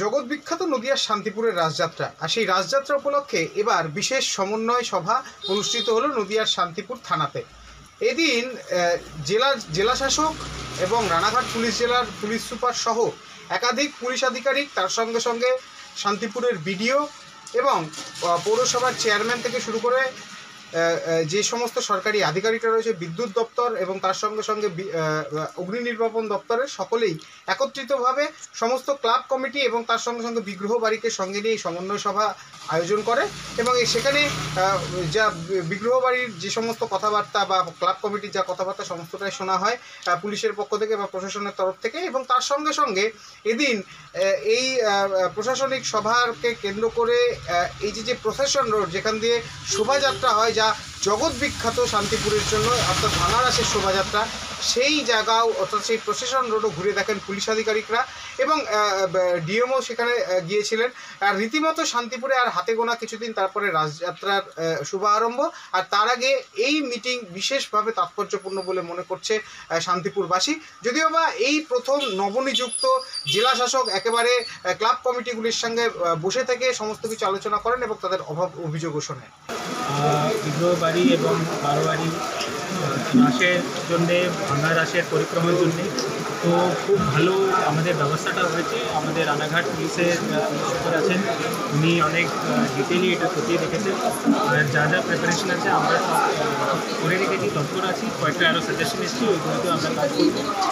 জগৎ বিখ্যাত নদিয়ার শান্তিপুরের রাসযাত্রা আর সেই রাসযাত্রা উপলক্ষে এবার বিশেষ সমন্বয় সভা অনুষ্ঠিত হলো নদিয়ার শান্তিপুর থানাতে। এদিন জেলাশাসক এবং রানাঘাট পুলিশ জেলার পুলিশ সুপার সহ একাধিক পুলিশ আধিকারিক, তার সঙ্গে সঙ্গে শান্তিপুরের বিডিও এবং পৌরসভার চেয়ারম্যান থেকে শুরু করে যে সমস্ত সরকারি আধিকারিকরা রয়েছে, বিদ্যুৎ দপ্তর এবং তার সঙ্গে সঙ্গে অগ্নি নির্বাপন দপ্তরের সকলেই একত্রিতভাবে সমস্ত ক্লাব কমিটি এবং তার সঙ্গে সঙ্গে বিগ্রহ বাড়িকে সঙ্গে নিয়ে সমন্বয় সভা আয়োজন করে এবং সেখানে যা বিগ্রহ বাড়ির যে সমস্ত কথাবার্তা বা ক্লাব কমিটির যা কথাবার্তা সমস্তটাই শোনা হয় পুলিশের পক্ষ থেকে বা প্রশাসনের তরফ থেকে। এবং তার সঙ্গে সঙ্গে এদিন এই প্রশাসনিক সভাকে কেন্দ্র করে এই যে প্রসেশন রোড, যেখান দিয়ে শোভাযাত্রা হয় যা জগৎ বিখ্যাত শান্তিপুরের জন্য, অর্থাৎ ভাঙাড়াসের শোভাযাত্রা, সেই জায়গাও অর্থাৎ সেই প্রসেশন রোডও ঘুরে দেখেন পুলিশ আধিকারিকরা এবং ডিএমও সেখানে গিয়েছিলেন। আর রীতিমতো শান্তিপুরে আর হাতে গোনা কিছুদিন তারপরে রাসযাত্রার শুভ আরম্ভ। আর তার আগে এই মিটিং বিশেষভাবে তাৎপর্যপূর্ণ বলে মনে করছে শান্তিপুরবাসী। যদিও বা এই প্রথম নবনিযুক্ত জেলাশাসক একেবারে ক্লাব কমিটিগুলির সঙ্গে বসে থেকে সমস্ত কিছু আলোচনা করেন এবং তাদের অভাব অভিযোগও শোনেন। বিগ্রহ বাড়ি এবং বারোয়ারি রাসের জন্যে, ভাঙা রাসের পরিক্রমার জন্যে তো খুব ভালো আমাদের ব্যবস্থাটা হয়েছে। আমাদের রানাঘাট পুলিশের সুপার আছেন, উনি অনেক ডিটেইলি এটা খতিয়ে রেখেছেন। আর যা যা প্রিপারেশন আছে আমরা সব করে রেখেছি, তৎপর আছি। কয়েকটা আরও সাজেশন এসেছি, ওইগুলোতেও আমরা কাজ করব।